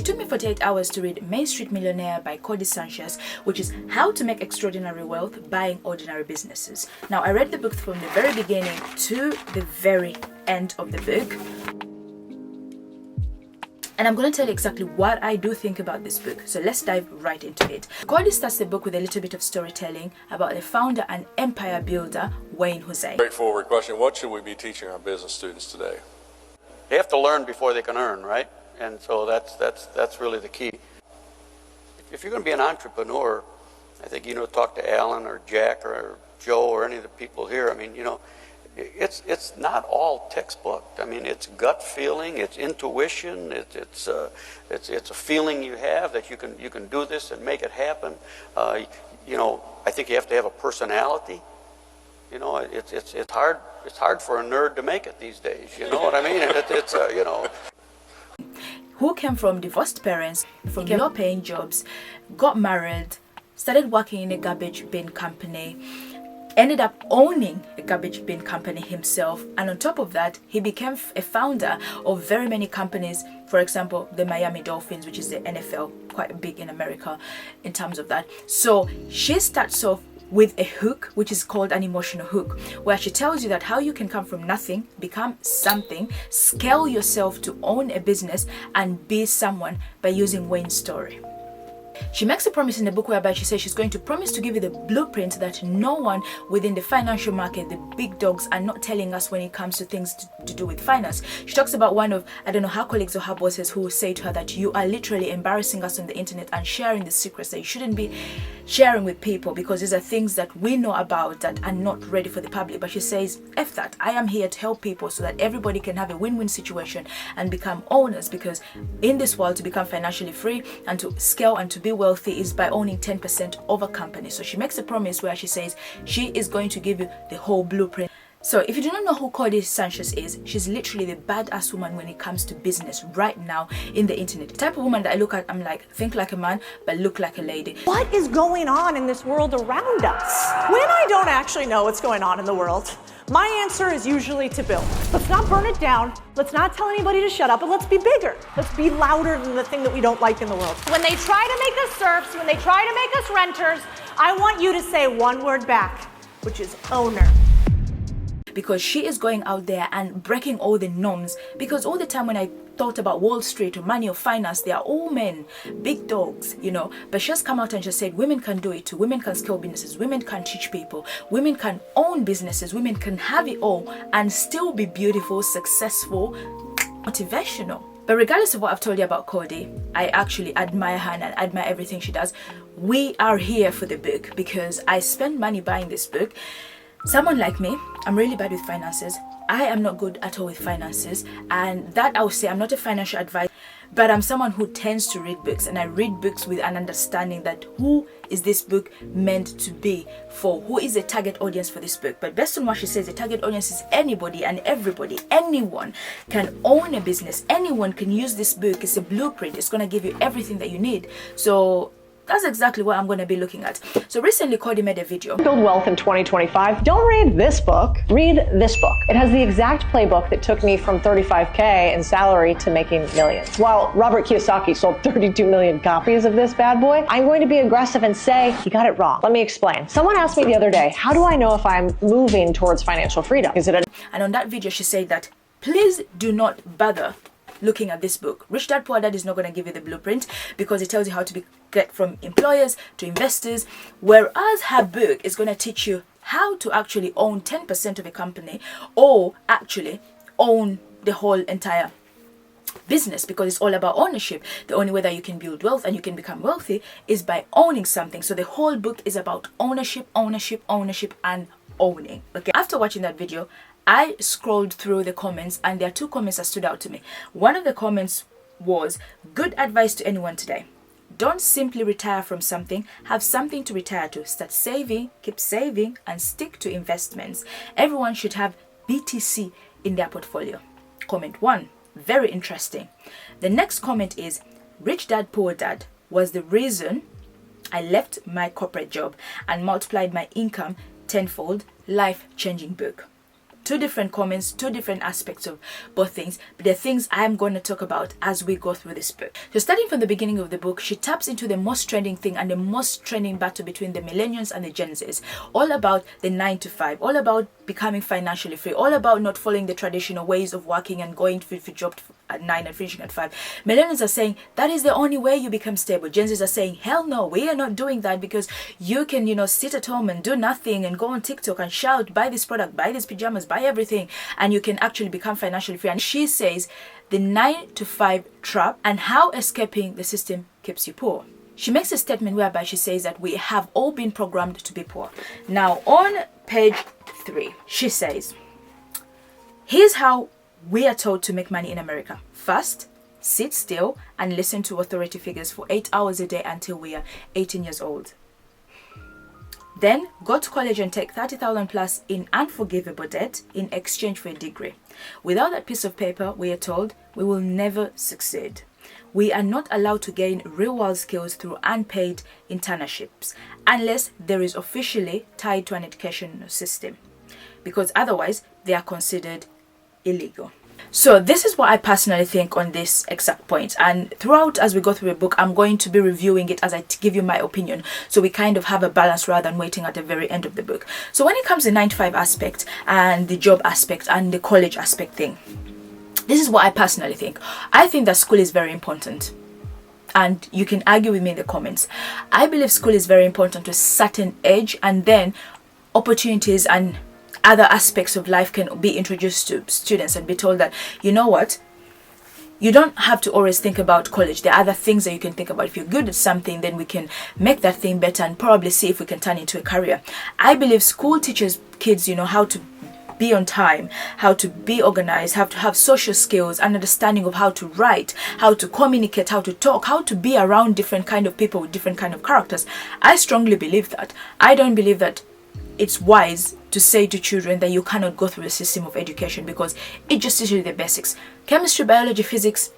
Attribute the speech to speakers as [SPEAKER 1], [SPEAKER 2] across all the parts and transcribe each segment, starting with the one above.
[SPEAKER 1] It took me 48 hours to read Main Street Millionaire by Codie Sanchez, which is how to make extraordinary wealth buying ordinary businesses. Now, I read the book from the very beginning to the very end of the book. And I'm going to tell you exactly what I do think about this book. So let's dive right into it. Codie starts the book with a little bit of storytelling about the founder and empire builder, Wayne Hussein.
[SPEAKER 2] Straightforward question. What should we be teaching our business students today?
[SPEAKER 3] They have to learn before they can earn, right? And so that's really the key. If you're going to be an entrepreneur, I think, talk to Alan or Jack or Joe or any of the people here. I mean, it's not all textbook. I mean, it's gut feeling, it's intuition, it's a feeling you have that you can do this and make it happen. I think you have to have a personality. It's hard for a nerd to make it these days. You know what I mean?
[SPEAKER 1] Who came from divorced parents, from low-paying jobs, got married, started working in a garbage bin company, ended up owning a garbage bin company himself, and on top of that, he became a founder of very many companies. For example, the Miami Dolphins, which is the NFL, quite big in America in terms of that. So she starts off with a hook, which is called an emotional hook, where she tells you that how you can come from nothing, become something, scale yourself to own a business and be someone by using Wayne's story. She makes a promise in the book whereby she says she's going to promise to give you the blueprint that no one within the financial market, the big dogs, are not telling us when it comes to things to do with finance. She talks about one of, I don't know, her colleagues or her bosses who will say to her that you are literally embarrassing us on the internet and sharing the secrets that you shouldn't be sharing with people, because these are things that we know about that are not ready for the public. But she says, F that, I am here to help people so that everybody can have a win-win situation and become owners, because in this world, to become financially free and to scale and to be wealthy is by owning 10% of a company. So she makes a promise where she says she is going to give you the whole blueprint. So if you do not know who Codie Sanchez is, she's literally the badass woman when it comes to business right now in the internet. The type of woman that I look at, I'm like, think like a man, but look like a lady.
[SPEAKER 4] What is going on in this world around us? When I don't actually know what's going on in the world, my answer is usually to build. Let's not burn it down. Let's not tell anybody to shut up, but let's be bigger. Let's be louder than the thing that we don't like in the world. When they try to make us serfs, when they try to make us renters, I want you to say one word back, which is owner.
[SPEAKER 1] Because she is going out there and breaking all the norms. Because all the time when I thought about Wall Street or money or finance, they are all men, big dogs, But she has come out and just said women can do it too. Women can scale businesses. Women can teach people. Women can own businesses. Women can have it all and still be beautiful, successful, motivational. But regardless of what I've told you about Codie, I actually admire her and I admire everything she does. We are here for the book because I spent money buying this book. Someone like me, I'm really bad with finances. I am not good at all with finances, and that I would say I'm not a financial advisor, but I'm someone who tends to read books, and I read books with an understanding that who is this book meant to be for? Who is the target audience for this book? But based on what she says, the target audience is anybody and everybody. Anyone can own a business. Anyone can use this book. It's a blueprint. It's going to give you everything that you need. So that's exactly what I'm going to be looking at. So recently, Codie made a video.
[SPEAKER 5] Build wealth in 2025. Don't read this book. Read this book. It has the exact playbook that took me from 35K in salary to making millions. While Robert Kiyosaki sold 32 million copies of this bad boy, I'm going to be aggressive and say he got it wrong. Let me explain. Someone asked me the other day, how do I know if I'm moving towards financial freedom? Is it a...
[SPEAKER 1] And on that video, she said that please do not bother looking at this book. Rich Dad Poor Dad is not going to give you the blueprint because it tells you how to get from employers to investors, whereas her book is going to teach you how to actually own 10% of a company or actually own the whole entire business, because it's all about ownership. The only way that you can build wealth and you can become wealthy is by owning something. So the whole book is about ownership, ownership, ownership, and owning. Okay, after watching that video, I scrolled through the comments and there are two comments that stood out to me. One of the comments was, good advice to anyone today. Don't simply retire from something, have something to retire to. Start saving, keep saving, and stick to investments. Everyone should have BTC in their portfolio. Comment 1, very interesting. The next comment is, Rich Dad Poor Dad was the reason I left my corporate job and multiplied my income tenfold. Life-changing book. two different comments, two different aspects of both things, but they're things I'm going to talk about as we go through this book. So starting from the beginning of the book, she taps into the most trending thing and the most trending battle between the millennials and the Gen Zs, all about the 9 to 5, all about becoming financially free, all about not following the traditional ways of working and going for job at 9 and finishing at 5. Millennials are saying that is the only way you become stable. Gen Zs are saying, hell no, we are not doing that, because you can, you know, sit at home and do nothing and go on TikTok and shout, buy this product, buy these pajamas, buy everything, and you can actually become financially free. And she says the 9 to 5 trap and how escaping the system keeps you poor. She makes a statement whereby she says that we have all been programmed to be poor. Now on page 3, she says, here's how we are told to make money in America. First, sit still and listen to authority figures for 8 hours a day until we are 18 years old. Then go to college and take 30,000 plus in unforgivable debt in exchange for a degree. Without that piece of paper, we are told we will never succeed. We are not allowed to gain real world skills through unpaid internships unless there is officially tied to an education system, because otherwise they are considered illegal. So this is what I personally think on this exact point, and throughout as we go through the book I'm going to be reviewing it as I give you my opinion, so we kind of have a balance rather than waiting at the very end of the book. So when it comes to the 9 to 5 aspect and the job aspect and the college aspect thing, this is what I personally think. I think that school is very important, and you can argue with me in the comments. I believe school is very important to a certain age, and then opportunities and other aspects of life can be introduced to students and be told that, you know what, you don't have to always think about college. There are other things that you can think about. If you're good at something, then we can make that thing better and probably see if we can turn it into a career. I believe school teaches kids, you know, how to be on time, how to be organized, how to have social skills, an understanding of how to write, how to communicate, how to talk, how to be around different kind of people with different kind of characters. I strongly believe that. I don't believe that it's wise to say to children that you cannot go through the system of education, because it just teaches you the basics. Chemistry, biology, physics,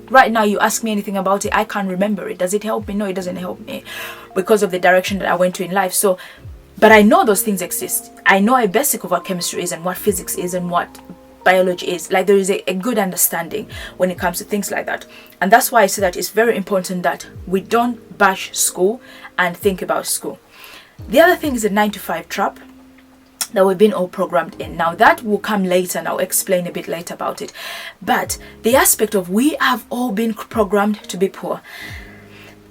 [SPEAKER 1] right now you ask me anything about it, I can't remember it. Does it help me? No, it doesn't help me, because of the direction that I went to in life. So, but I know those things exist. I know a basic of what chemistry is and what physics is and what biology is. Like, there is a good understanding when it comes to things like that. And that's why I say that it's very important that we don't bash school and think about school. The other thing is the 9 to 5 trap that we've been all programmed in. Now that will come later, and I'll explain a bit later about it. But the aspect of we have all been programmed to be poor.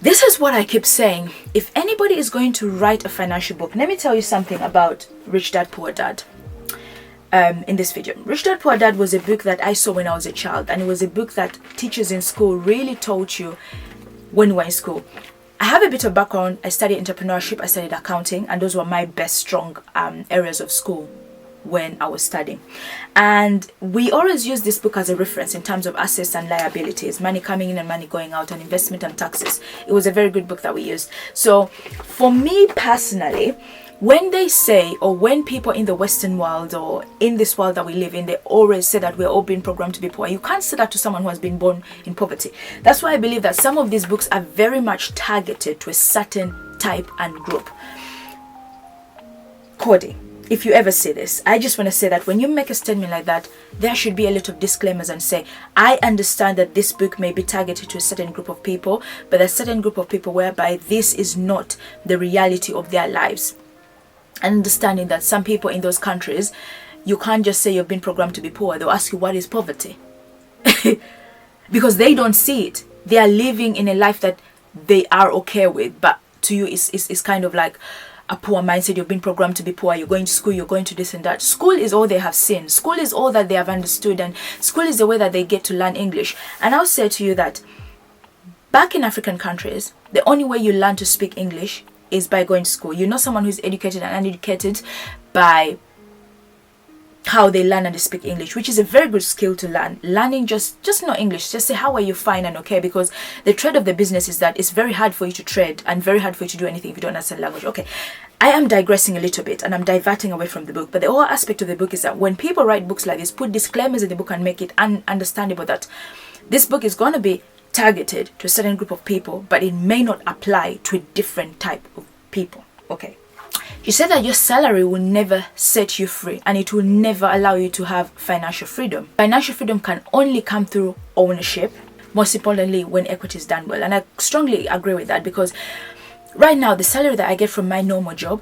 [SPEAKER 1] This is what I keep saying. If anybody is going to write a financial book, let me tell you something about Rich Dad Poor Dad. In this video, Rich Dad Poor Dad was a book that I saw when I was a child, and it was a book that teachers in school really taught you when we were in school. I have a bit of background. I studied entrepreneurship, I studied accounting, and those were my best strong areas of school when I was studying. And we always use this book as a reference in terms of assets and liabilities, money coming in and money going out, and investment and taxes. It was a very good book that we used. So for me personally, when they say, or when people in the Western world or in this world that we live in, they always say that we're all being programmed to be poor, you can't say that to someone who has been born in poverty. That's why I believe that some of these books are very much targeted to a certain type and group. Codie, if you ever say this, I just want to say that when you make a statement like that, there should be a lot of disclaimers and say, I understand that this book may be targeted to a certain group of people, but a certain group of people whereby this is not the reality of their lives. And understanding that some people in those countries, you can't just say you've been programmed to be poor. They'll ask you, what is poverty? Because they don't see it. They are living in a life that they are okay with, but to you it's kind of like a poor mindset. You've been programmed to be poor. You're going to school, you're going to this and that. School is all they have seen. School is all that they have understood, and school is the way that they get to learn English. And I'll say to you that back in African countries, the only way you learn to speak English is by going to school. You're not someone who's educated and uneducated by how they learn and they speak English, which is a very good skill to learn. Learning just not English, just say how are you, fine and okay, because the trade of the business is that it's very hard for you to trade and very hard for you to do anything if you don't understand language. Okay, I am digressing a little bit and I'm diverting away from the book, but the whole aspect of the book is that when people write books like this, put disclaimers in the book and make it understandable that this book is going to be targeted to a certain group of people, but it may not apply to a different type of people. Okay, She said that your salary will never set you free and it will never allow you to have financial freedom. Financial freedom can only come through ownership, most importantly when equity is done well. And I strongly agree with that, because right now the salary that I get from my normal job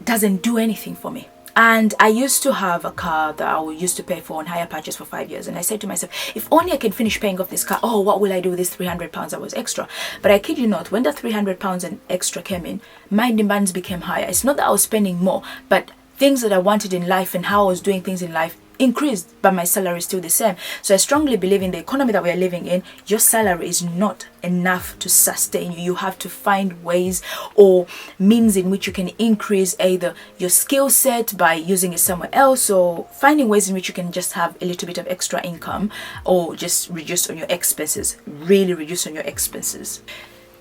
[SPEAKER 1] doesn't do anything for me. And I used to have a car that I used to pay for on hire purchase for 5 years. And I said to myself, if only I can finish paying off this car, oh, what will I do with this £300 that was extra? But I kid you not, when that £300 and extra came in, my demands became higher. It's not that I was spending more, but things that I wanted in life and how I was doing things in life increased, but my salary is still the same. So I strongly believe in the economy that we are living in, your salary is not enough to sustain you. You have to find ways or means in which you can increase either your skill set by using it somewhere else, or finding ways in which you can just have a little bit of extra income, or just reduce on your expenses, really reduce on your expenses.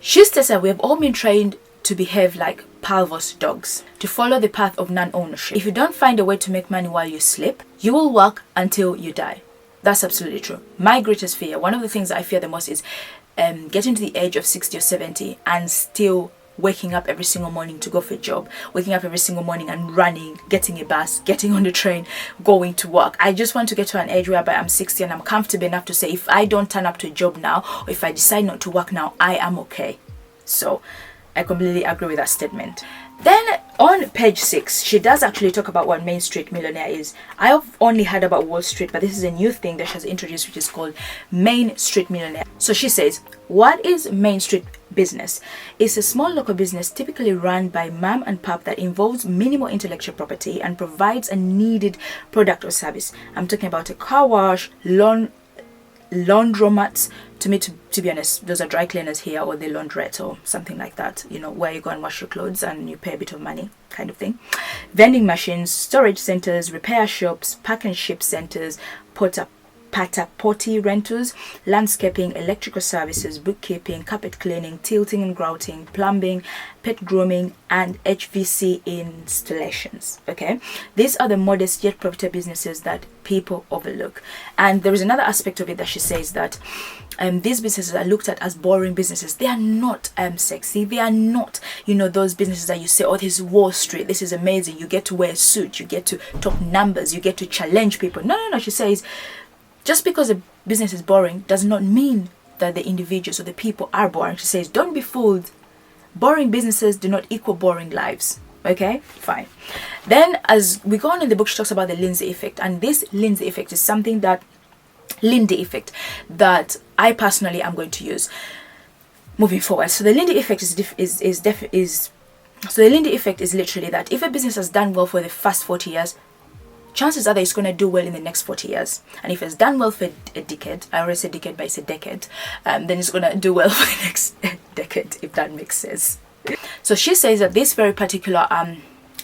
[SPEAKER 1] She says that we have all been trained to behave like Pavlov's dogs, to follow the path of non-ownership. If you don't find a way to make money while you sleep, you will work until you die. That's absolutely true. My greatest fear, one of the things that I fear the most, is getting to the age of 60 or 70 and still waking up every single morning to go for a job, waking up every single morning and running, getting a bus, getting on the train, going to work. I just want to get to an age whereby I'm 60 and I'm comfortable enough to say, if I don't turn up to a job now, or if I decide not to work now, I am okay. So I completely agree with that statement. Then on page 6, she does actually talk about what Main Street Millionaire is. I have only heard about Wall Street, but this is a new thing that she has introduced, which is called Main Street Millionaire. So she says, what is Main Street business? It's a small local business typically run by mom and pop that involves minimal intellectual property and provides a needed product or service. I'm talking about a car wash, laundromats. To be honest, those are dry cleaners here, or the laundrette or something like that, you know, where you go and wash your clothes and you pay a bit of money kind of thing. Vending machines, storage centers, repair shops, pack and ship centers, pata potty rentals, landscaping, electrical services, bookkeeping, carpet cleaning, tilting and grouting, plumbing, pet grooming, and HVC installations. Okay, these are the modest yet profitable businesses that people overlook. And there is another aspect of it that she says that these businesses are looked at as boring businesses. They are not sexy. They are not, you know, those businesses that you say, oh, this is Wall Street, this is amazing, you get to wear a suit, you get to talk numbers, you get to challenge people. No, she says, just because a business is boring does not mean that the individuals or the people are boring. She says, don't be fooled. Boring businesses do not equal boring lives. Okay, fine. Then as we go on in the book, she talks about the Lindsay effect. And this Lindsay effect is something that, Lindy effect, that I personally am going to use moving forward. So the Lindy effect is literally that if a business has done well for the first 40 years, chances are that it's going to do well in the next 40 years. And if it's done well for a decade, I already said decade, but it's a decade, then it's going to do well for the next decade, if that makes sense. So she says that this very particular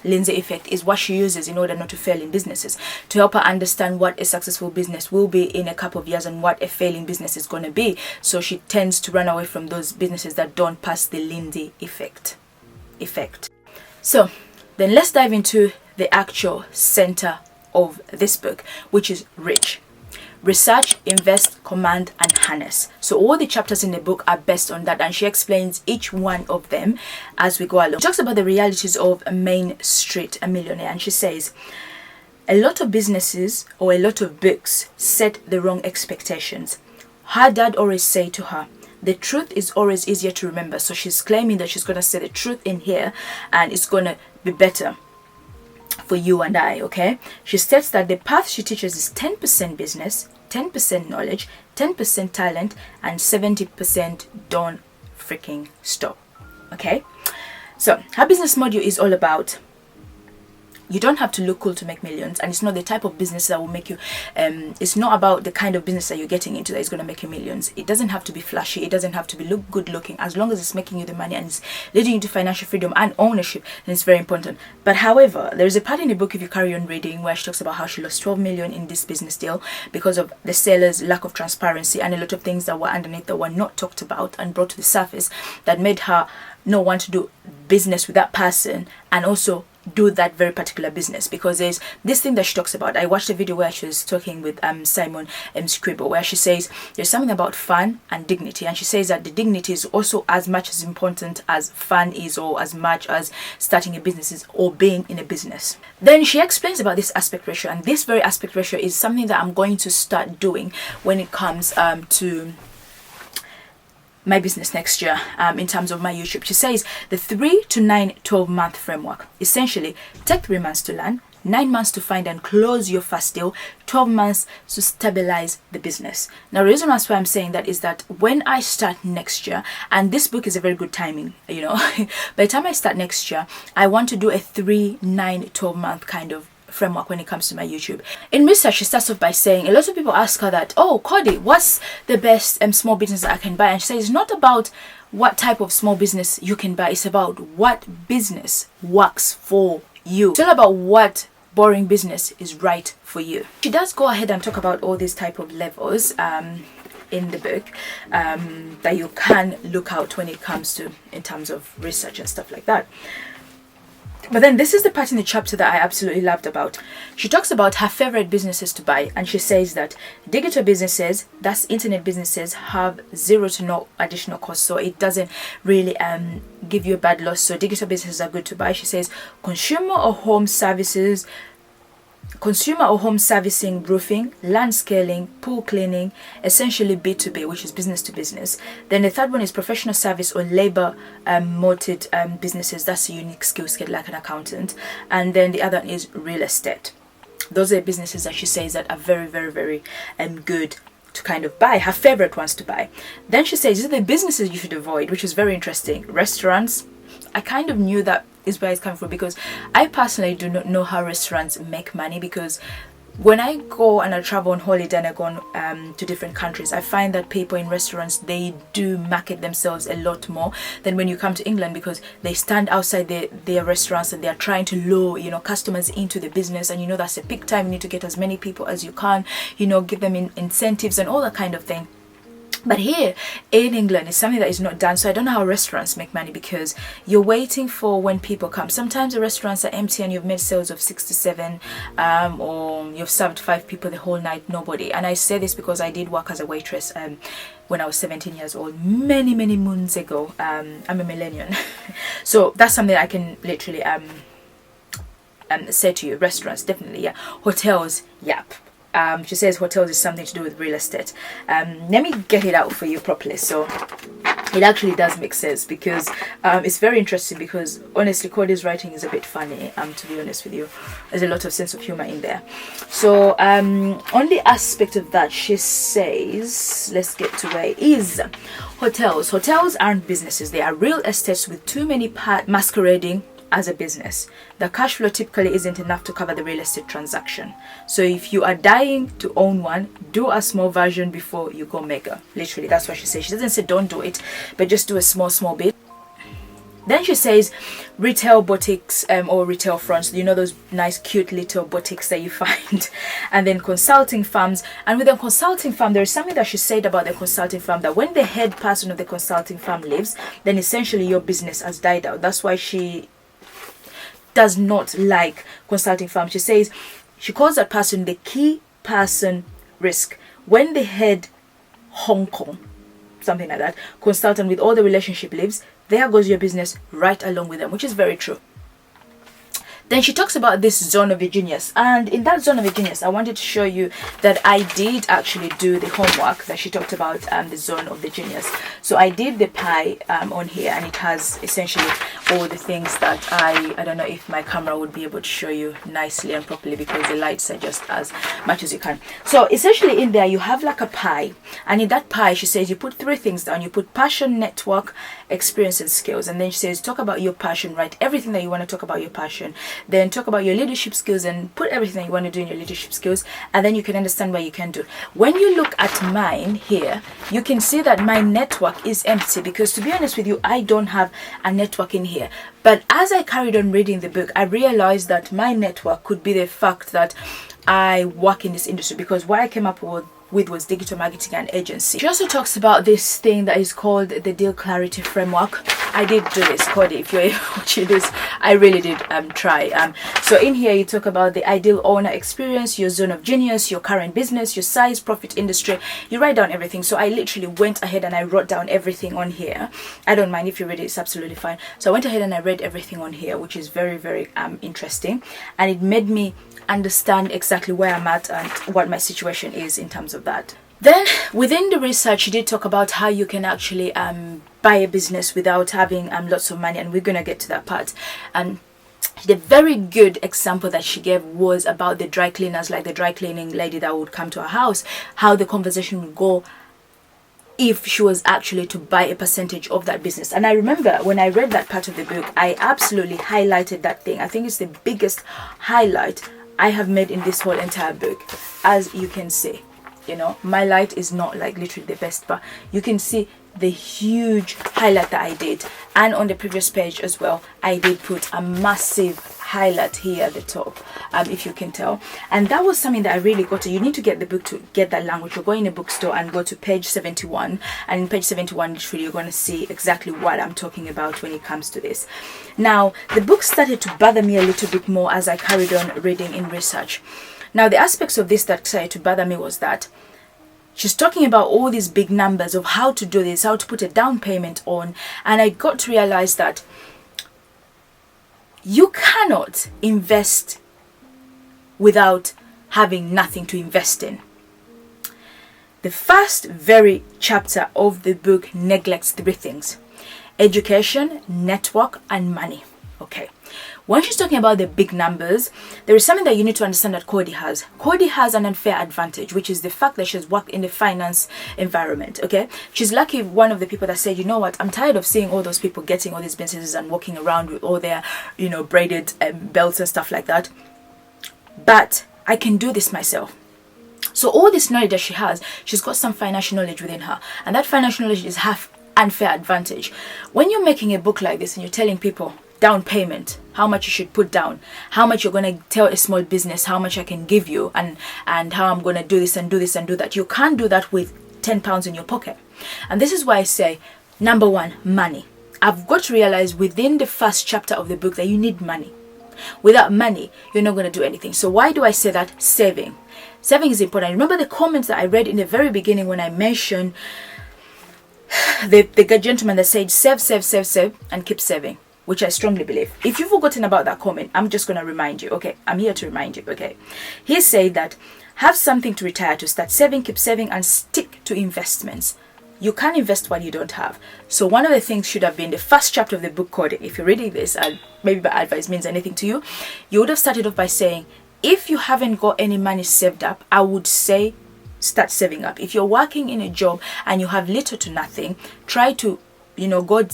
[SPEAKER 1] Lindsay effect is what she uses in order not to fail in businesses, to help her understand what a successful business will be in a couple of years and what a failing business is going to be. So she tends to run away from those businesses that don't pass the Lindsay effect. So then let's dive into the actual center of this book, which is rich. Research, invest, command, and harness. So all the chapters in the book are based on that, and she explains each one of them as we go along. She talks about the realities of Main Street Millionaire, and she says a lot of businesses or a lot of books set the wrong expectations. Her dad always say to her, the truth is always easier to remember. So she's claiming that she's going to say the truth in here and it's going to be better for you and I. Okay, she states that the path she teaches is 10% business, 10% knowledge, 10% talent, and 70% don't freaking stop. Okay, so her business module is all about, you don't have to look cool to make millions, and it's not the type of business that will make you it's not about the kind of business that you're getting into that is going to make you millions. It doesn't have to be flashy, it doesn't have to be good looking. As long as it's making you the money and it's leading you to financial freedom and ownership, then it's very important. But however, there is a part in the book, if you carry on reading, where she talks about how she lost 12 million in this business deal because of the seller's lack of transparency and a lot of things that were underneath that were not talked about and brought to the surface that made her not want to do business with that person, and also do that very particular business, because there's this thing that she talks about. I watched a video where she was talking with Simon Scribble, where she says there's something about fun and dignity, and she says that the dignity is also as much as important as fun is, or as much as starting a business is, or being in a business. Then she explains about this aspect ratio, and this very aspect ratio is something that I'm going to start doing when it comes to my business next year, in terms of my YouTube. She says the 3 to 9 12-month framework. Essentially, take 3 months to learn, 9 months to find and close your first deal, 12 months to stabilize the business. Now, the reason why I'm saying that is that when I start next year, and this book is a very good timing, you know, by the time I start next year, I want to do a 3, 9, 12-month kind of framework when it comes to my YouTube. In research, she starts off by saying, a lot of people ask her that, oh, Codie, what's the best small business I can buy? And she says it's not about what type of small business you can buy, it's about what business works for you. It's all about what boring business is right for you. She does go ahead and talk about all these type of levels in the book that you can look out when it comes to, in terms of research and stuff like that. But then this is the part in the chapter that I absolutely loved about. She talks about her favorite businesses to buy, and she says that digital businesses, that's internet businesses, have 0 to no additional cost, so it doesn't really give you a bad loss. So digital businesses are good to buy. She says consumer or home servicing, roofing, land scaling, pool cleaning, essentially B2B, which is business to business. Then the third one is professional service or labor motivated businesses. That's a unique skill set, like an accountant. And then the other one is real estate. Those are the businesses that she says that are very, very, very good to kind of buy, her favorite ones to buy. Then she says these are the businesses you should avoid, which is very interesting. Restaurants. I kind of knew that is where it's coming from, because I personally do not know how restaurants make money, because when I go and I travel on holiday and I go on, to different countries, I find that people in restaurants, they do market themselves a lot more than when you come to England, because they stand outside their restaurants and they are trying to lure, you know, customers into the business. And you know, that's a peak time, you need to get as many people as you can, you know, give them incentives and all that kind of thing. But here in England, it's something that is not done. So I don't know how restaurants make money, because you're waiting for when people come. Sometimes the restaurants are empty and you've made sales of 6 to 7, or you've served 5 people the whole night, nobody. And I say this because I did work as a waitress when I was 17 years old, many moons ago. I'm a millennial. So that's something I can literally say to you. Restaurants, definitely, yeah. Hotels, yep. She says hotels is something to do with real estate. Let me get it out for you properly, so it actually does make sense, because it's very interesting, because honestly Codie's writing is a bit funny, to be honest with you. There's a lot of sense of humor in there. So on the aspect of that, she says, let's get to where it is. Hotels aren't businesses, they are real estates with too many parts masquerading as a business. The cash flow typically isn't enough to cover the real estate transaction. So if you are dying to own one, do a small version before you go mega. Literally, that's what she says. She doesn't say don't do it, but just do a small bit. Then she says retail boutiques, or retail fronts, you know, those nice cute little boutiques that you find. And then consulting firms. And with a consulting firm, there is something that she said about the consulting firm, that when the head person of the consulting firm leaves, then essentially your business has died out. That's why she does not like consulting firms. She says she calls that person the key person risk. When the head Hong Kong, something like that, consultant with all the relationship leaves, there goes your business right along with them, which is very true. Then she talks about this zone of your genius, and in that zone of your genius, I wanted to show you that I did actually do the homework that she talked about, the zone of the genius. So I did the pie on here, and it has essentially all the things that I don't know if my camera would be able to show you nicely and properly, because the lights are just as much as you can. So essentially in there you have like a pie, and in that pie she says you put 3 things down. You put passion, network, experience and skills. And then she says talk about your passion, write everything that you want to talk about your passion, then talk about your leadership skills and put everything that you want to do in your leadership skills, and then you can understand what you can do. When you look at mine here, you can see that my network is empty, because to be honest with you, I don't have a network in here. But as I carried on reading the book, I realized that my network could be the fact that I work in this industry, because what I came up with was digital marketing and agency. She also talks about this thing that is called the deal clarity framework. I did do this, Codie. If you're watching this, I really did try. So in here you talk about the ideal owner experience, your zone of genius, your current business, your size, profit, industry. You write down everything. So I literally went ahead and I wrote down everything on here. I don't mind if you read it, it's absolutely fine. So I went ahead and I read everything on here, which is very, very interesting, and it made me understand exactly where I'm at and what my situation is in terms of that. Then within the research, she did talk about how you can actually buy a business without having lots of money, and we're gonna get to that part. And the very good example that she gave was about the dry cleaners, like the dry cleaning lady that would come to her house, how the conversation would go if she was actually to buy a percentage of that business. And I remember when I read that part of the book, I absolutely highlighted that thing. I think it's the biggest highlight I have made in this whole entire book. As you can see, you know, my light is not like literally the best, but you can see the huge highlight that I did. And on the previous page as well, I did put a massive highlight here at the top, if you can tell. And that was something that I really got to. You need to get the book to get that language. You'll go in a bookstore and go to page 71, and in page 71 literally you're going to see exactly what I'm talking about when it comes to this. Now the book started to bother me a little bit more as I carried on reading in research. Now the aspects of this that started to bother me was that she's talking about all these big numbers of how to do this, how to put a down payment on, and I got to realize that you cannot invest without having nothing to invest in. The first very chapter of the book neglects 3 things: education, network, and money. Okay. When she's talking about the big numbers, there is something that you need to understand that Codie has. Codie has an unfair advantage, which is the fact that she's worked in the finance environment, okay? She's lucky one of the people that said, you know what, I'm tired of seeing all those people getting all these businesses and walking around with all their, you know, braided belts and stuff like that. But I can do this myself. So all this knowledge that she has, she's got some financial knowledge within her. And that financial knowledge is half unfair advantage. When you're making a book like this and you're telling people, down payment, how much you should put down, how much you're going to tell a small business, how much I can give you, and how I'm going to do this and do this and do that. You can't do that with £10 in your pocket. And this is why I say, number one, money. I've got to realize within the first chapter of the book that you need money. Without money, you're not going to do anything. So why do I say that? Saving. Saving is important. Remember the comments that I read in the very beginning when I mentioned the gentleman that said save, save, save, save, and keep saving, which I strongly believe. If you've forgotten about that comment, I'm just going to remind you, okay? I'm here to remind you, okay? He said that have something to retire to, start saving, keep saving, and stick to investments. You can't invest what you don't have. So one of the things should have been the first chapter of the book, Codie. If you're reading this, and maybe my advice means anything to you, you would have started off by saying, if you haven't got any money saved up, I would say start saving up. If you're working in a job and you have little to nothing, try to, you know, go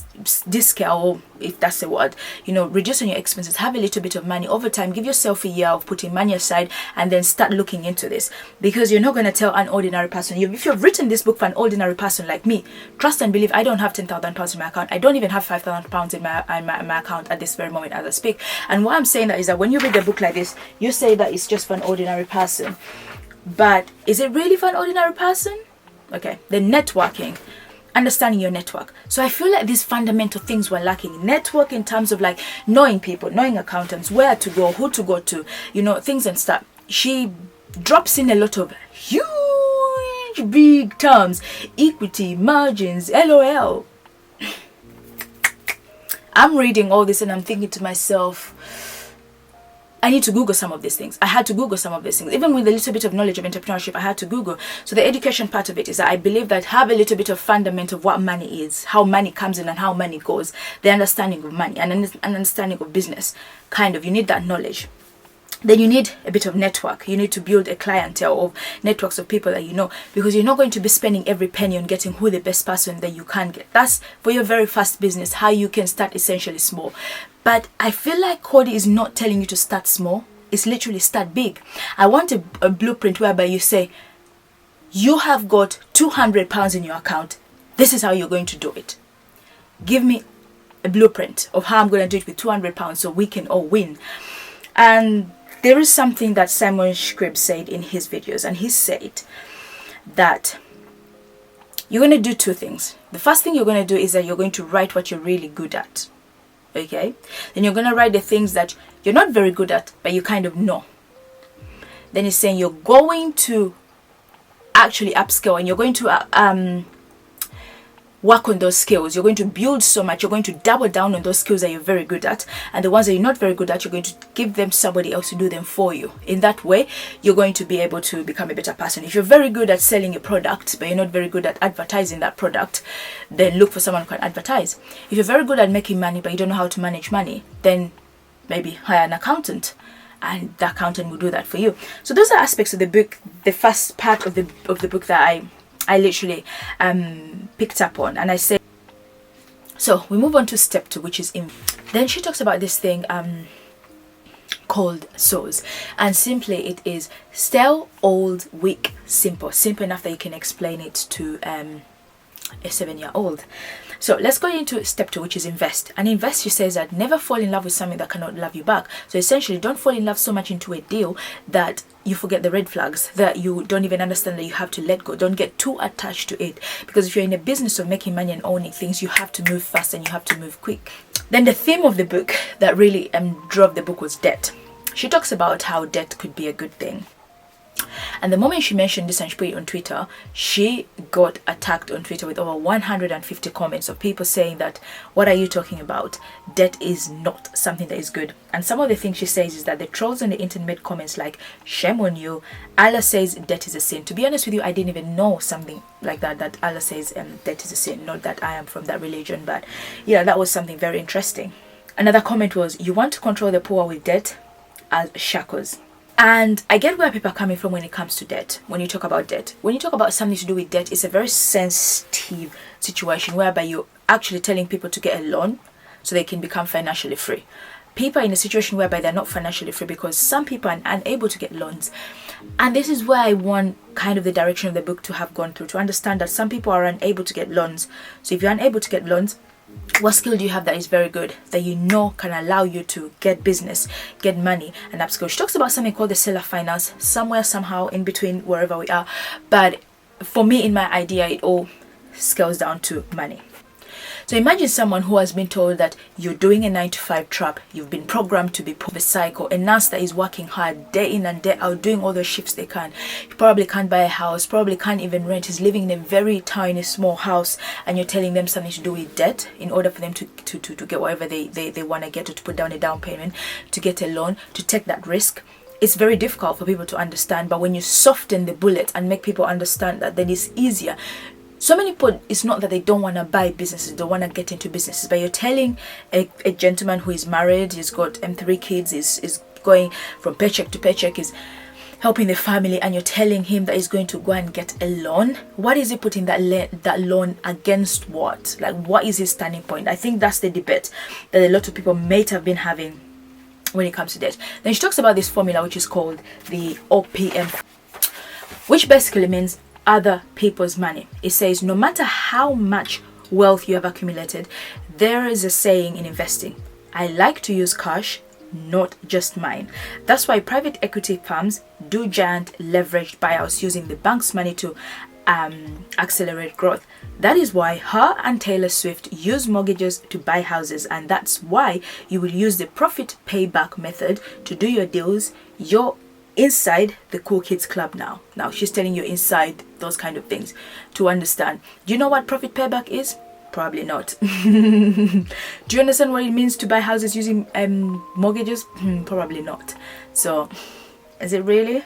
[SPEAKER 1] discount, or if that's the word, you know, reduce on your expenses, have a little bit of money over time, give yourself a year of putting money aside, and then start looking into this, because you're not going to tell an ordinary person. If you've written this book for an ordinary person like me, trust and believe, I don't have £10,000 in my account. I don't even have £5,000 in my account at this very moment as I speak. And why I'm saying that is that when you read a book like this, you say that it's just for an ordinary person, but is it really for an ordinary person? Okay, the networking, understanding your network. So I feel like these fundamental things were lacking. Network in terms of like knowing people, knowing accountants, where to go, who to go to, you know, things and stuff. She drops in a lot of huge big terms: equity, margins, LOL. I'm reading all this and I'm thinking to myself, I need to Google some of these things. I had to Google some of these things. Even with a little bit of knowledge of entrepreneurship, I had to Google. So the education part of it is that I believe that have a little bit of fundament of what money is, how money comes in and how money goes, the understanding of money and an understanding of business. Kind of, you need that knowledge. Then you need a bit of network. You need to build a clientele of networks of people that you know, because you're not going to be spending every penny on getting who the best person that you can get. That's for your very first business, how you can start essentially small. But I feel like Codie is not telling you to start small. It's literally start big. I want a blueprint whereby you say, you have got £200 in your account. This is how you're going to do it. Give me a blueprint of how I'm going to do it with £200 so we can all win. And there is something that Simon Scribb said in his videos, and he said that you're going to do two things. The first thing you're going to do is that you're going to write what you're really good at. Okay? Then you're going to write the things that you're not very good at, but you kind of know. Then it's saying you're going to actually upskill, and you're going to work on those skills. You're going to build so much. You're going to double down on those skills that you're very good at, and the ones that you're not very good at, you're going to give them somebody else to do them for you. In that way, you're going to be able to become a better person. If you're very good at selling a product, but you're not very good at advertising that product, then look for someone who can advertise. If you're very good at making money, but you don't know how to manage money, then maybe hire an accountant, and the accountant will do that for you. So those are aspects of the book, the first part of the book that I literally picked up on, and I say, so we move on to step 2, which is then she talks about this thing called SOS, and simply it is stale, old, weak, simple enough that you can explain it to a 7-year-old. So let's go into step 2, which is invest. And invest, she says that never fall in love with something that cannot love you back. So essentially, don't fall in love so much into a deal that you forget the red flags, that you don't even understand that you have to let go. Don't get too attached to it, because if you're in a business of making money and owning things, you have to move fast and you have to move quick. Then the theme of the book that really drove the book was debt. She talks about how debt could be a good thing. And the moment she mentioned this and she put it on Twitter, she got attacked on Twitter with over 150 comments of people saying that, what are you talking about? Debt is not something that is good. And some of the things she says is that the trolls on the internet made comments like, shame on you, Allah says debt is a sin. To be honest with you, I didn't even know something like that, that Allah says debt is a sin. Not that I am from that religion, but yeah, that was something very interesting. Another comment was, you want to control the poor with debt as shackles. And I get where people are coming from when it comes to debt. When you talk about debt, when you talk about something to do with debt, it's a very sensitive situation whereby you're actually telling people to get a loan so they can become financially free. People are in a situation whereby they're not financially free because some people are unable to get loans. And this is where I want kind of the direction of the book to have gone through, to understand that some people are unable to get loans. So if you're unable to get loans, what skill do you have that is very good, that you know can allow you to get business, get money, and upskill? She talks about something called the seller finance, somewhere, somehow, in between, wherever we are. But for me, in my idea, it all scales down to money. So imagine someone who has been told that you're doing a 9-to-5 trap, you've been programmed to be the cycle, a nurse that is working hard day in and day out, doing all the shifts they can. You probably can't buy a house, probably can't even rent, is living in a very tiny small house, and you're telling them something to do with debt in order for them to get whatever they want to get, or to put down a down payment, to get a loan, to take that risk. It's very difficult for people to understand, but when you soften the bullet and make people understand that, then it's easier. So many people, it's not that they don't want to buy businesses, don't want to get into businesses, but you're telling a gentleman who is married, he's got 3 kids, is going from paycheck to paycheck, is helping the family, and you're telling him that he's going to go and get a loan. What is he putting that loan against? What? Like, what is his standing point? I think that's the debate that a lot of people may have been having when it comes to debt. Then she talks about this formula, which is called the OPM, which basically means other people's money. It says no matter how much wealth you have accumulated, there is a saying in investing, I like to use cash, not just mine. That's why private equity firms do giant leveraged buyouts using the bank's money to accelerate growth. That is why her and Taylor Swift use mortgages to buy houses, and that's why you will use the profit payback method to do your deals. You're inside the cool kids club now. Now she's telling you inside those kind of things to understand. Do you know what profit payback is? Probably not. Do you understand what it means to buy houses using mortgages? Probably not. So is it really?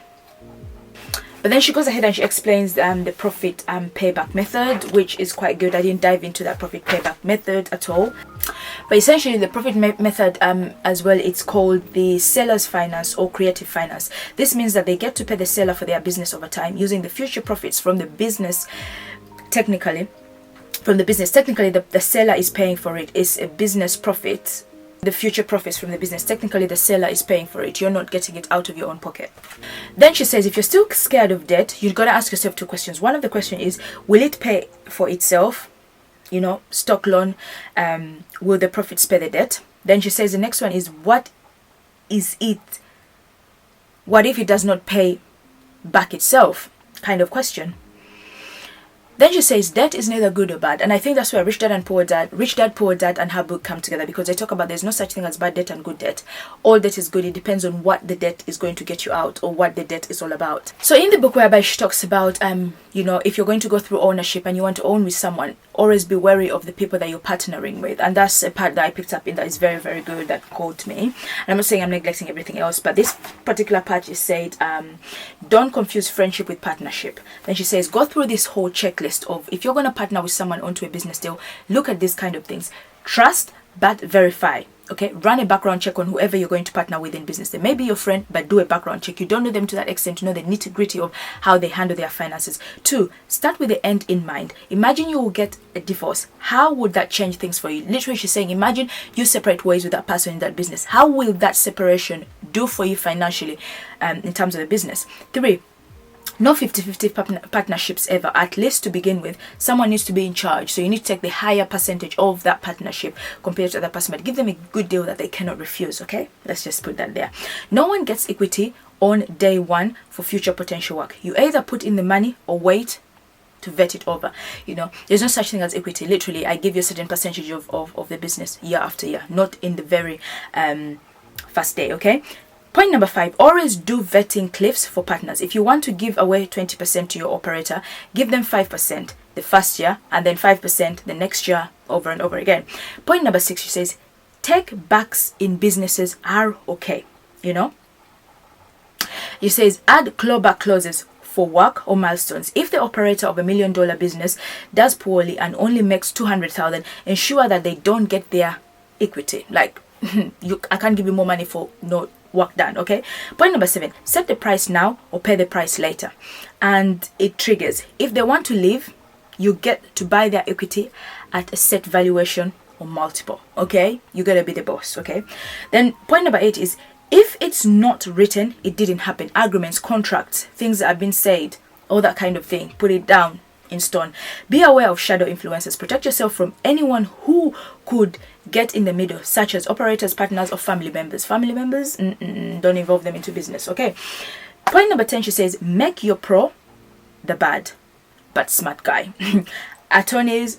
[SPEAKER 1] But then she goes ahead and she explains the profit payback method, which is quite good. I didn't dive into that profit payback method at all. But essentially the profit method as well, it's called the seller's finance or creative finance. This means that they get to pay the seller for their business over time using the future profits from the business. Technically, the seller is paying for it. It's a business profit. The future profits from the business, technically the seller is paying for it. You're not getting it out of your own pocket. Then she says, if you're still scared of debt, you've got to ask yourself 2 questions. One of the questions is, will it pay for itself? You know, stock loan, will the profits pay the debt? Then she says the next one is, what is it? What if it does not pay back itself? Kind of question. Then she says debt is neither good or bad, and I think that's where Rich Dad Poor Dad and her book come together, because they talk about there's no such thing as bad debt and good debt. All debt is good. It depends on what the debt is going to get you out, or what the debt is all about. So in the book whereby she talks about you know, if you're going to go through ownership and you want to own with someone, always be wary of the people that you're partnering with. And that's a part that I picked up in that is very, very good, that caught me. And I'm not saying I'm neglecting everything else, but this particular part is said, don't confuse friendship with partnership. Then she says, go through this whole checklist of, if you're going to partner with someone onto a business deal, look at these kind of things. Trust, but verify. Okay, run a background check on whoever you're going to partner with in business. They may be your friend, but do a background check. You don't know them to that extent to know the nitty-gritty of how they handle their finances. 2, start with the end in mind. Imagine you will get a divorce. How would that change things for you? Literally, she's saying, imagine you separate ways with that person in that business. How will that separation do for you financially in terms of the business? 3, no 50-50 partnerships ever. At least to begin with, someone needs to be in charge. So you need to take the higher percentage of that partnership compared to the other person, but give them a good deal that they cannot refuse. Okay, let's just put that there. No one gets equity on day one for future potential work. You either put in the money or wait to vet it over. You know, there's no such thing as equity. Literally, I give you a certain percentage of the business year after year, not in the very first day. Okay. Point number 5, always do vetting cliffs for partners. If you want to give away 20% to your operator, give them 5% the first year and then 5% the next year, over and over again. Point number 6, she says, take backs in businesses are okay. You know, she says, add clawback clauses for work or milestones. If the operator of $1 million business does poorly and only makes 200,000, ensure that they don't get their equity. Like, I can't give you more money for no work done. Okay. Point number 7, set the price now or pay the price later. And it triggers, if they want to leave, you get to buy their equity at a set valuation or multiple. Okay, you gotta be the boss. Okay. Then point number 8 is, if it's not written, it didn't happen. Agreements, contracts, things that have been said, all that kind of thing, put it down in stone. Be aware of shadow influences. Protect yourself from anyone who could get in the middle, such as operators, partners, or family members. Family members, don't involve them into business. Okay. Point number 10, she says, make your pro the bad but smart guy. Attorneys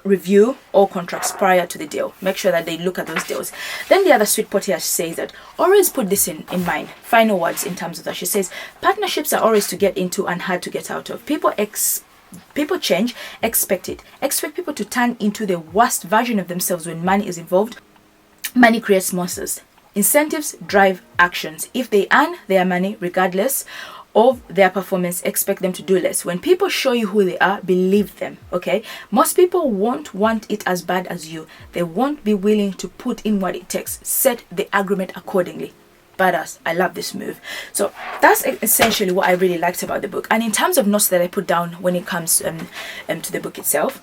[SPEAKER 1] review all contracts prior to the deal. Make sure that they look at those deals. Then the other sweet pot here, she says that always put this in mind. Final words in terms of that. She says partnerships are always to get into and hard to get out of. People change, expect it. Expect people to turn into the worst version of themselves when money is involved. Money creates monsters. Incentives drive actions. If they earn their money regardless of their performance, expect them to do less. When people show you who they are, believe them. Okay, most people won't want it as bad as you. They won't be willing to put in what it takes. Set the agreement accordingly. Badass. I love this move. So that's essentially what I really liked about the book. And in terms of notes that I put down when it comes to the book itself,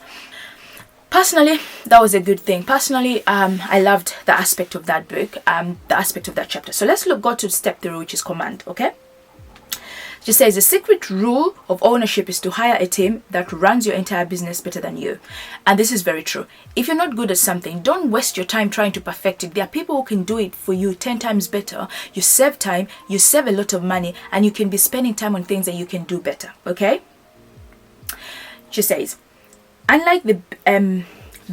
[SPEAKER 1] personally, that was a good thing. Personally, I loved the aspect of that book, the aspect of that chapter. So let's go to step 3, which is command. Okay. She says the secret rule of ownership is to hire a team that runs your entire business better than you. And this is very true. If you're not good at something, don't waste your time trying to perfect it. There are people who can do it for you 10 times better. You save time, you save a lot of money, and you can be spending time on things that you can do better. Okay? She says, unlike the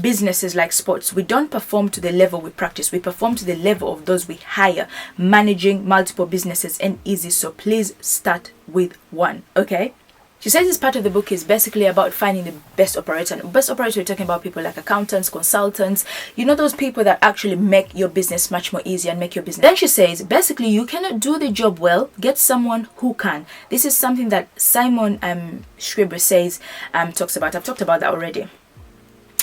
[SPEAKER 1] businesses like sports, we don't perform to the level we practice. We perform to the level of those we hire. Managing multiple businesses ain't easy, so please start with one. Okay. She says this part of the book is basically about finding the best operator. And best operator, we're talking about people like accountants, consultants, you know, those people that actually make your business much more easier and make your business. Then she says basically you cannot do the job well, get someone who can. This is something that Simon Scribner says, talks about. I've talked about that already.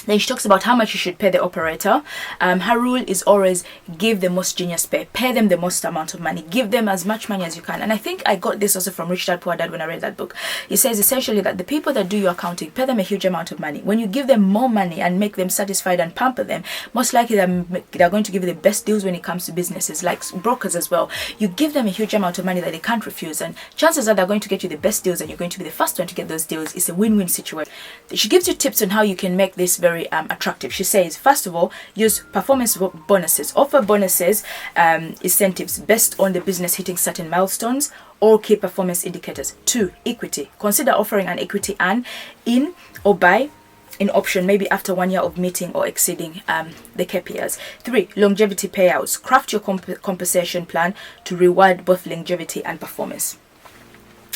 [SPEAKER 1] Then she talks about how much you should pay the operator. Her rule is always give the most genius pay them the most amount of money, give them as much money as you can. And I think I got this also from Rich Dad Poor Dad when I read that book. He says essentially that the people that do your accounting, pay them a huge amount of money. When you give them more money and make them satisfied and pamper them, most likely they're going to give you the best deals when it comes to businesses, like brokers as well. You give them a huge amount of money that they can't refuse, and chances are they're going to get you the best deals and you're going to be the first one to get those deals. It's a win-win situation. She gives you tips on how you can make this very very attractive. She says, first of all, use performance bonuses. Offer bonuses, incentives based on the business hitting certain milestones or key performance indicators. 2, equity. Consider offering an equity earn in or buy in option, maybe after 1 year of meeting or exceeding the KPIs. 3, longevity payouts. Craft your compensation plan to reward both longevity and performance.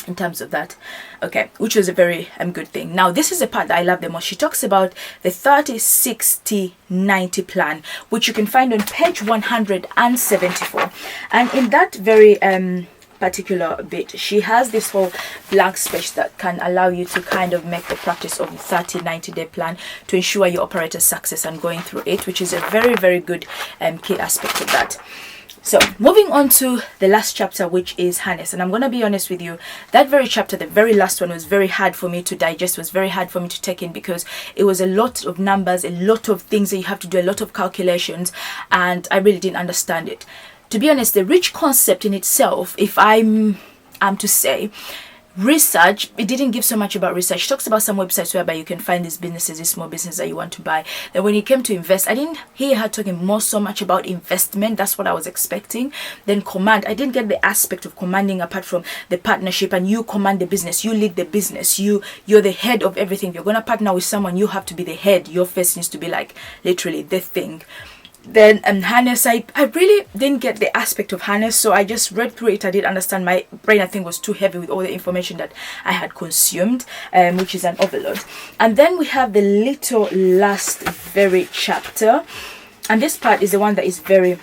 [SPEAKER 1] In terms of that, okay, which was a very good thing. Now this is the part that I love the most. She talks about the 30-60-90 plan, which you can find on page 174, and in that very particular bit, she has this whole blank space that can allow you to kind of make the practice of the 30-90-day plan to ensure your operator's success and going through it, which is a very good key aspect of that. So moving on to the last chapter, which is harness. And I'm going to be honest with you, that very chapter, the very last one, was very hard for me to digest, was very hard for me to take in, because it was a lot of numbers, a lot of things that you have to do, a lot of calculations, and I really didn't understand it. To be honest, the rich concept in itself, if I'm to say, research, it didn't give so much about research. She talks about some websites whereby you can find these businesses, these small businesses that you want to buy. Then when it came to invest, I didn't hear her talking so much about investment. That's what I was expecting. Then command, I didn't get the aspect of commanding apart from the partnership, and you command the business, you lead the business, you're the head of everything. If you're going to partner with someone, you have to be the head. Your face needs to be like literally the thing. Then harness, I really didn't get the aspect of harness, so I just read through it. I didn't understand. My brain, I think, was too heavy with all the information that I had consumed, which is an overload. And then we have the little last very chapter, and this part is the one that is very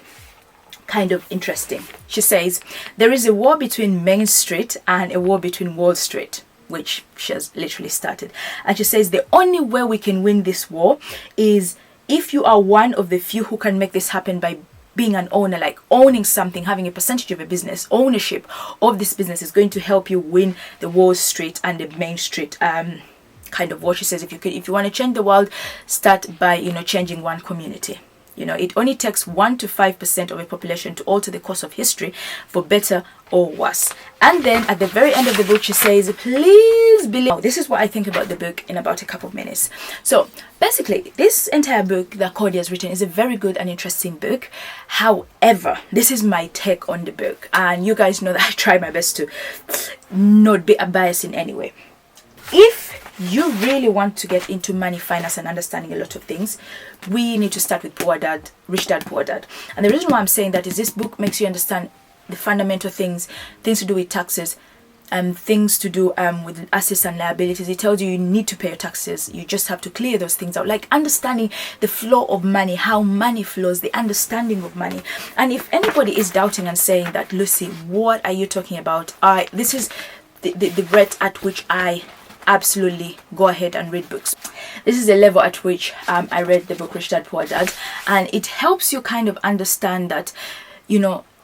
[SPEAKER 1] kind of interesting. She says, there is a war between Main Street and a war between Wall Street, which she has literally started. And she says the only way we can win this war is if you are one of the few who can make this happen by being an owner, like owning something, having a percentage of a business. Ownership of this business is going to help you win the Wall Street and the Main Street kind of war. She says if you want to change the world, start by changing one community. It only takes 1 to 5% of a population to alter the course of history for better or worse. And then at the very end of the book, she says, please believe. This is what I think about the book in about a couple of minutes. So basically, this entire book that Codie has written is a very good and interesting book. However, this is my take on the book, and you guys know that I try my best to not be biased in any way. If you really want to get into money, finance, and understanding a lot of things, we need to start with Poor Dad, Rich Dad, Poor Dad. And the reason why I'm saying that is this book makes you understand the fundamental things to do with taxes, things to do with assets and liabilities. It tells you need to pay your taxes. You just have to clear those things out, like understanding the flow of money, how money flows, the understanding of money. And if anybody is doubting and saying that, Lucy, what are you talking about? This is the rate at which I absolutely go ahead and read books. This is the level at which I read the book Rich Dad Poor Dad, and it helps you kind of understand that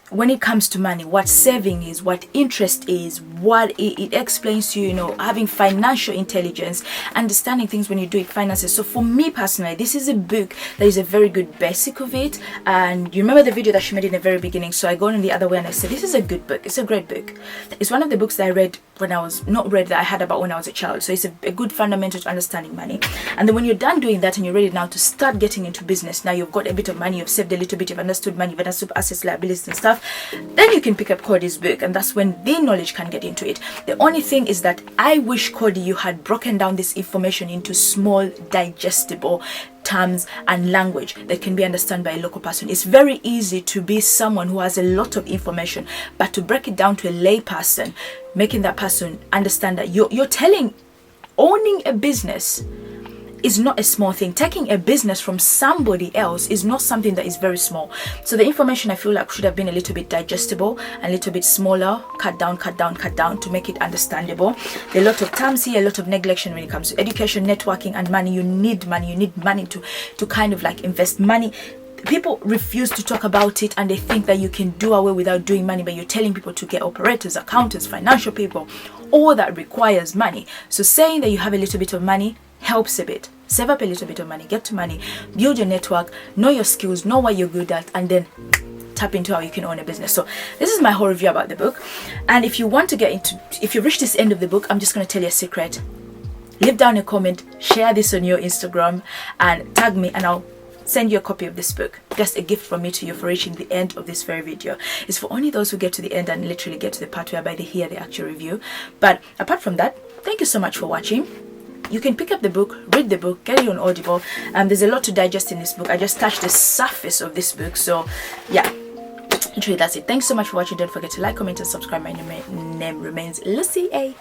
[SPEAKER 1] when it comes to money, what saving is, what interest is, what it explains to you, having financial intelligence, understanding things when you do it, finances. So for me personally, this is a book that is a very good basic of it. And you remember the video that she made in the very beginning, so I go in the other way and I said, this is a good book. It's a great book. It's one of the books that I read when I was that I had about when I was a child. So it's a good fundamental to understanding money. And then when you're done doing that and you're ready now to start getting into business, now you've got a bit of money, you've saved a little bit, you've understood money, you've understood assets, liabilities and stuff, then you can pick up Codie's book, and that's when the knowledge can get into it. The only thing is that I wish, Codie, you had broken down this information into small, digestible terms and language that can be understood by a local person. It's very easy to be someone who has a lot of information, but to break it down to a lay person, making that person understand that you're telling, owning a business is not a small thing. Taking a business from somebody else is not something that is very small. So the information I feel like should have been a little bit digestible, a little bit smaller, cut down to make it understandable. There are a lot of terms here, a lot of neglection when it comes to education, networking, and money. You need money. You need money to kind of like invest money. People refuse to talk about it, and they think that you can do away without doing money, but you're telling people to get operators, accountants, financial people. All that requires money. So saying that you have a little bit of money helps a bit. Save up a little bit of money, get to money, build your network, know your skills, know what you're good at, and then tap into how you can own a business. So this is my whole review about the book. And if you want to get into, if you reach this end of the book, I'm just going to tell you a secret. leave down a comment, share this on your Instagram, and tag me, and I'll send you a copy of this book. Just a gift from me to you for reaching the end of this very video. It's for only those who get to the end and literally get to the part whereby they hear the actual review. But apart from that, thank you so much for watching. You can pick up the book, read the book, get it on Audible. There's a lot to digest in this book. I just touched the surface of this book. So yeah, literally that's it. Thanks so much for watching. Don't forget to like, comment, and subscribe. My name remains Lucy A.